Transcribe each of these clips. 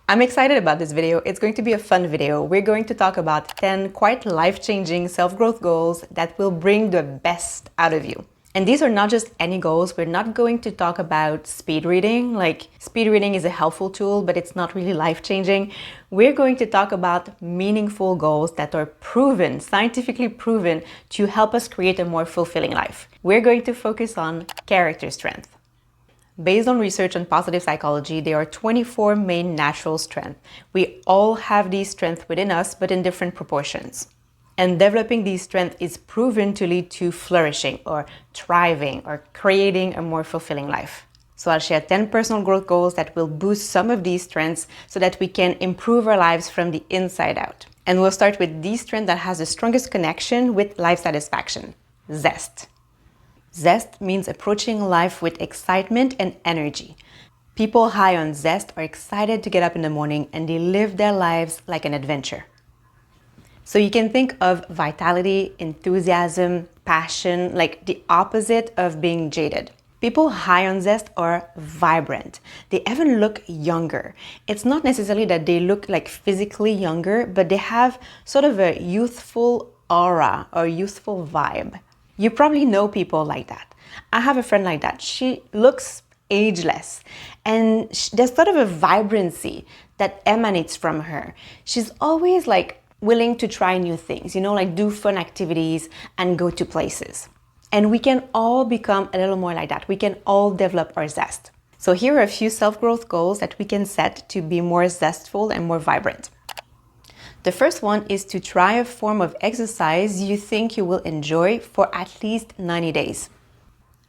I'm excited about this video. It's going to be a fun video. We're going to talk about 10 quite life-changing self-growth goals that will bring the best out of you. And these are not just any goals. We're not going to talk about speed reading. Like, speed reading is a helpful tool, but it's not really life-changing. We're going to talk about meaningful goals that are proven, scientifically proven, to help us create a more fulfilling life. We're going to focus on character strength. Based on research on positive psychology, there are 24 main natural strengths. We all have these strengths within us, but in different proportions. And developing these strengths is proven to lead to flourishing or thriving or creating a more fulfilling life. So I'll share 10 personal growth goals that will boost some of these strengths so that we can improve our lives from the inside out. And we'll start with the strength that has the strongest connection with life satisfaction: zest. Zest means approaching life with excitement and energy. People high on zest are excited to get up in the morning and they live their lives like an adventure. So you can think of vitality, enthusiasm, passion, like the opposite of being jaded. People high on zest are vibrant. They even look younger. It's not necessarily that they look like physically younger, but they have sort of a youthful aura or youthful vibe. You probably know people like that. I have a friend like that. She looks ageless and there's sort of a vibrancy that emanates from her. She's always like willing to try new things, like do fun activities and go to places. And we can all become a little more like that. We can all develop our zest. So here are a few self-growth goals that we can set to be more zestful and more vibrant. The first one is to try a form of exercise you think you will enjoy for at least 90 days.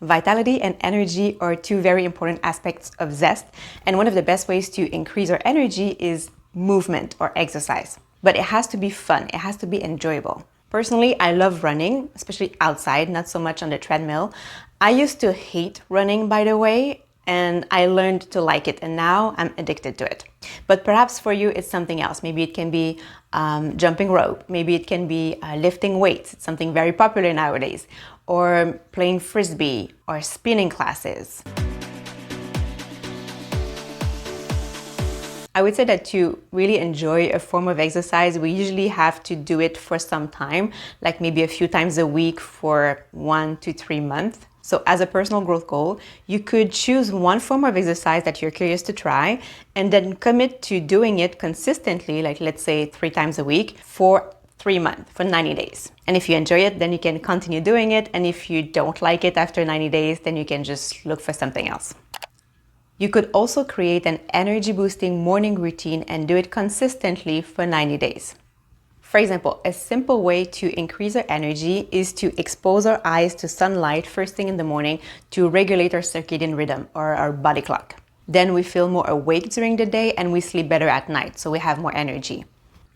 Vitality and energy are two very important aspects of zest, and one of the best ways to increase our energy is movement or exercise. But it has to be fun, it has to be enjoyable. Personally, I love running, especially outside, not so much on the treadmill. I used to hate running, by the way, and I learned to like it, and now I'm addicted to it. But perhaps for you, it's something else. Maybe it can be jumping rope. Maybe it can be lifting weights. It's something very popular nowadays. Or playing frisbee or spinning classes. I would say that to really enjoy a form of exercise, we usually have to do it for some time, like maybe a few times a week for 1 to 3 months. So as a personal growth goal, you could choose one form of exercise that you're curious to try and then commit to doing it consistently, like let's say 3 times a week for 3 months, for 90 days. And if you enjoy it, then you can continue doing it. And if you don't like it after 90 days, then you can just look for something else. You could also create an energy boosting morning routine and do it consistently for 90 days. For example, a simple way to increase our energy is to expose our eyes to sunlight first thing in the morning to regulate our circadian rhythm or our body clock. Then we feel more awake during the day and we sleep better at night, so we have more energy.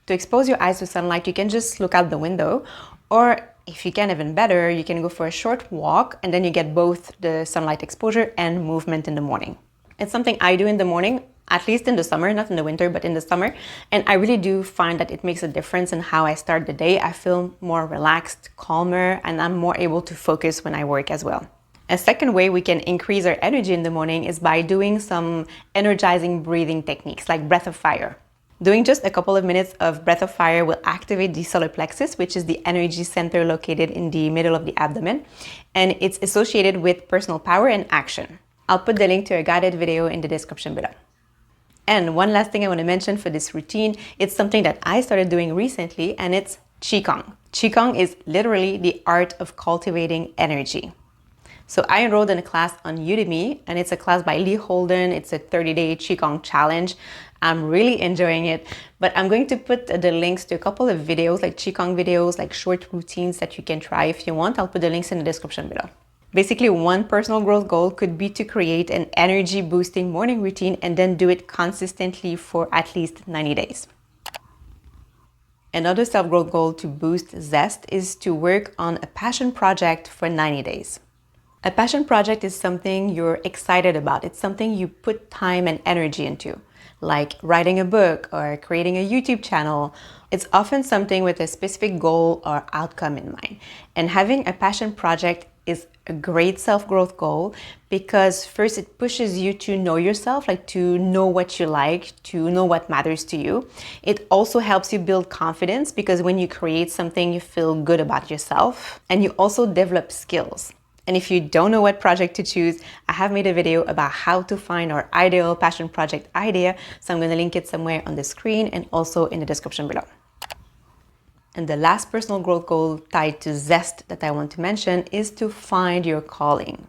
To expose your eyes to sunlight, you can just look out the window, or if you can even better, you can go for a short walk and then you get both the sunlight exposure and movement in the morning. It's something I do in the morning, at least in the summer, not in the winter, but in the summer. And I really do find that it makes a difference in how I start the day. I feel more relaxed, calmer, and I'm more able to focus when I work as well. A second way we can increase our energy in the morning is by doing some energizing breathing techniques like breath of fire. Doing just a couple of minutes of breath of fire will activate the solar plexus, which is the energy center located in the middle of the abdomen, and it's associated with personal power and action. I'll put the link to a guided video in the description below. And one last thing I want to mention for this routine, it's something that I started doing recently, and it's Qigong. Qigong is literally the art of cultivating energy. So I enrolled in a class on Udemy, and it's a class by Lee Holden. It's a 30-day Qigong challenge. I'm really enjoying it, but I'm going to put the links to a couple of videos, like Qigong videos, like short routines that you can try if you want. I'll put the links in the description below. Basically, one personal growth goal could be to create an energy boosting morning routine and then do it consistently for at least 90 days. Another self-growth goal to boost zest is to work on a passion project for 90 days. A passion project is something you're excited about. It's something you put time and energy into, like writing a book or creating a YouTube channel. It's often something with a specific goal or outcome in mind. And having a passion project is a great self-growth goal because first it pushes you to know yourself, like to know what you like, to know what matters to you. It also helps you build confidence because when you create something, you feel good about yourself, and you also develop skills. And if you don't know what project to choose, I have made a video about how to find our ideal passion project idea. So I'm going to link it somewhere on the screen and also in the description below. And the last personal growth goal tied to zest that I want to mention is to find your calling.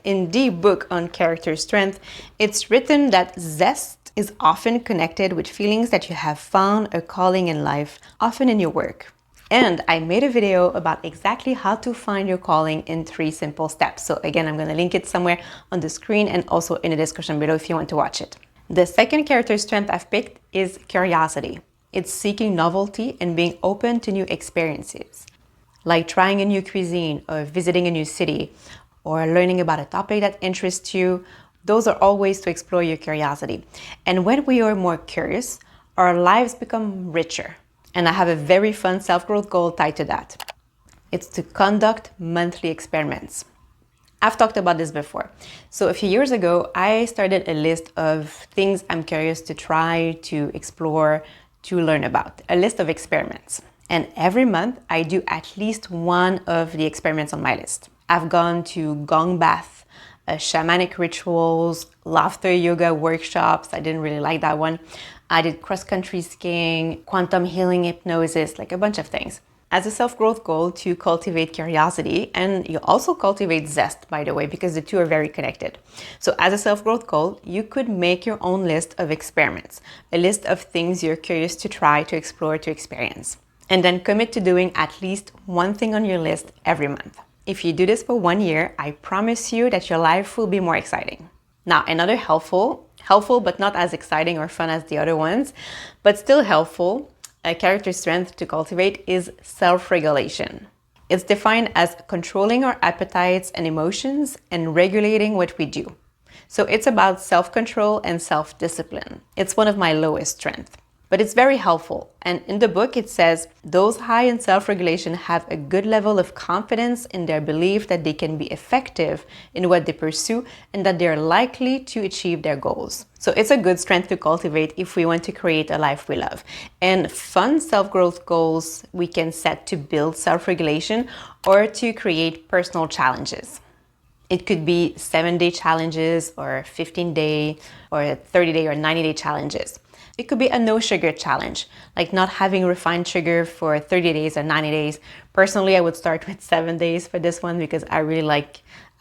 In the book on character strength, it's written that zest is often connected with feelings that you have found a calling in life, often in your work. And I made a video about exactly how to find your calling in 3 simple steps. So again, I'm going to link it somewhere on the screen and also in the description below if you want to watch it. The second character strength I've picked is curiosity. It's seeking novelty and being open to new experiences, like trying a new cuisine or visiting a new city or learning about a topic that interests you. Those are all ways to explore your curiosity. And when we are more curious, our lives become richer. And I have a very fun self-growth goal tied to that. It's to conduct monthly experiments. I've talked about this before. So a few years ago, I started a list of things I'm curious to try, to explore, to learn about, a list of experiments. And every month I do at least one of the experiments on my list. I've gone to gong bath, shamanic rituals, laughter yoga workshops. I didn't really like that one. I did cross-country skiing, quantum healing hypnosis, like a bunch of things. As a self-growth goal to cultivate curiosity, and you also cultivate zest, by the way, because the two are very connected. So as a self-growth goal, you could make your own list of experiments, a list of things you're curious to try, to explore, to experience, and then commit to doing at least one thing on your list every month. If you do this for 1 year, I promise you that your life will be more exciting. Now, another helpful but not as exciting or fun as the other ones, but still helpful, a character strength to cultivate is self-regulation. It's defined as controlling our appetites and emotions and regulating what we do. So it's about self-control and self-discipline. It's one of my lowest strengths, but it's very helpful. And in the book, it says those high in self-regulation have a good level of confidence in their belief that they can be effective in what they pursue and that they're likely to achieve their goals. So it's a good strength to cultivate if we want to create a life we love. And fun self-growth goals we can set to build self-regulation or to create personal challenges. It could be 7-day challenges or 15-day or 30-day or 90-day challenges. It could be a no sugar challenge, like not having refined sugar for 30 days or 90 days. Personally, I would start with 7 days for this one because I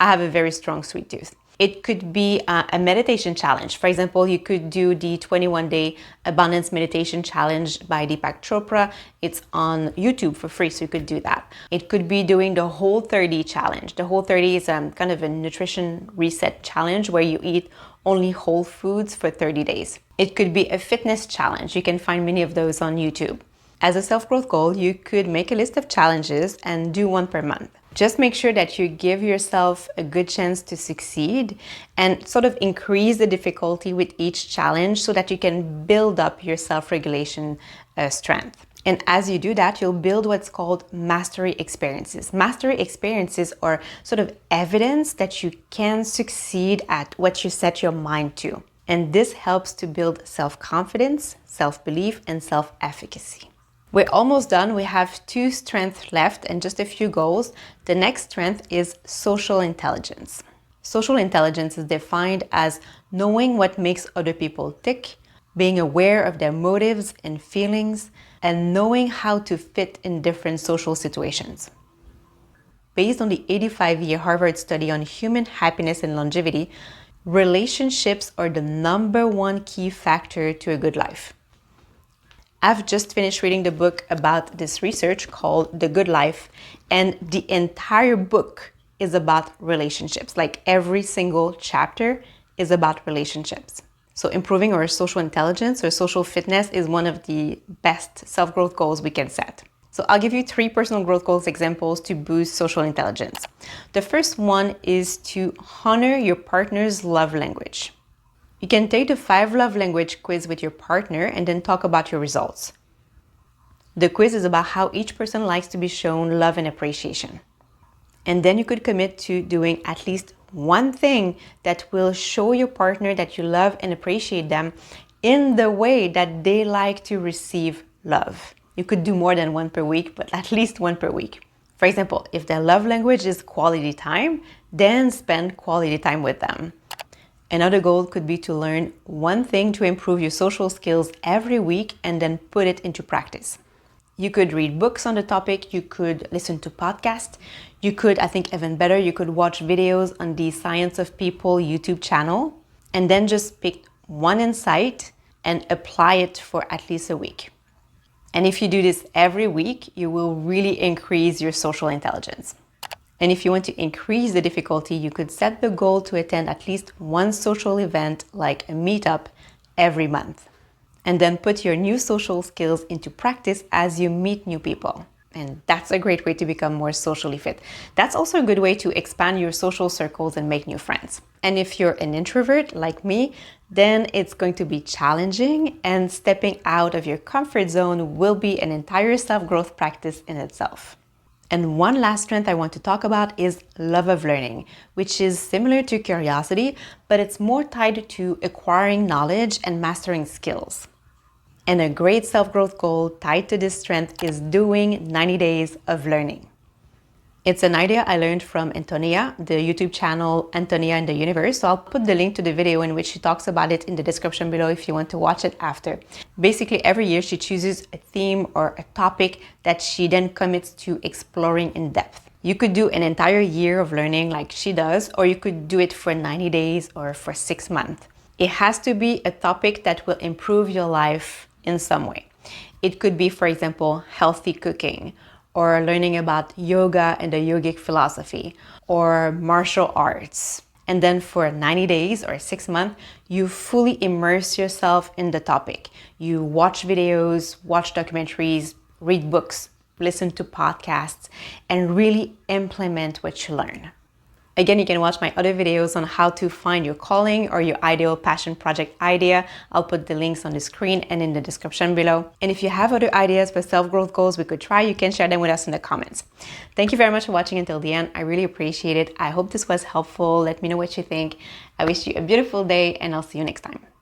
have a very strong sweet tooth. It could be a meditation challenge. For example, you could do the 21-day abundance meditation challenge by Deepak Chopra. It's on YouTube for free, so you could do that. It could be doing the Whole 30 challenge. The Whole 30 is kind of a nutrition reset challenge where you eat only whole foods for 30 days. It could be a fitness challenge. You can find many of those on YouTube. As a self-growth goal, you could make a list of challenges and do one per month. Just make sure that you give yourself a good chance to succeed and sort of increase the difficulty with each challenge so that you can build up your self-regulation strength. And as you do that, you'll build what's called mastery experiences. Mastery experiences are sort of evidence that you can succeed at what you set your mind to. And this helps to build self-confidence, self-belief, and self-efficacy. We're almost done. We have 2 strengths left and just a few goals. The next strength is social intelligence. Social intelligence is defined as knowing what makes other people tick, being aware of their motives and feelings, and knowing how to fit in different social situations. Based on the 85-year Harvard study on human happiness and longevity, relationships are the #1 key factor to a good life. I've just finished reading the book about this research called The Good Life, and the entire book is about relationships. Like every single chapter is about relationships. So improving our social intelligence or social fitness is one of the best self-growth goals we can set. So I'll give you 3 personal growth goals examples to boost social intelligence. The first one is to honor your partner's love language. You can take the 5 love language quiz with your partner and then talk about your results. The quiz is about how each person likes to be shown love and appreciation. And then you could commit to doing at least one thing that will show your partner that you love and appreciate them in the way that they like to receive love. You could do more than one per week, but at least one per week. For example, if their love language is quality time, then spend quality time with them. Another goal could be to learn one thing to improve your social skills every week and then put it into practice. You could read books on the topic, you could listen to podcasts, you could, I think even better, you could watch videos on the Science of People YouTube channel, and then just pick one insight and apply it for at least a week. And if you do this every week, you will really increase your social intelligence. And if you want to increase the difficulty, you could set the goal to attend at least one social event like a meetup every month. And then put your new social skills into practice as you meet new people. And that's a great way to become more socially fit. That's also a good way to expand your social circles and make new friends. And if you're an introvert like me, then it's going to be challenging, and stepping out of your comfort zone will be an entire self-growth practice in itself. And one last strength I want to talk about is love of learning, which is similar to curiosity, but it's more tied to acquiring knowledge and mastering skills. And a great self-growth goal tied to this strength is doing 90 days of learning. It's an idea I learned from Antonia, the YouTube channel Antonia in the Universe. So I'll put the link to the video in which she talks about it in the description below if you want to watch it after. Basically, every year she chooses a theme or a topic that she then commits to exploring in depth. You could do an entire year of learning like she does, or you could do it for 90 days or for 6 months. It has to be a topic that will improve your life in some way. It could be, for example, healthy cooking, or learning about yoga and the yogic philosophy, or martial arts. And then for 90 days or 6 months, you fully immerse yourself in the topic. You watch videos, watch documentaries, read books, listen to podcasts, and really implement what you learn. Again, you can watch my other videos on how to find your calling or your ideal passion project idea. I'll put the links on the screen and in the description below. And if you have other ideas for self-growth goals we could try, you can share them with us in the comments. Thank you very much for watching until the end. I really appreciate it. I hope this was helpful. Let me know what you think. I wish you a beautiful day, and I'll see you next time.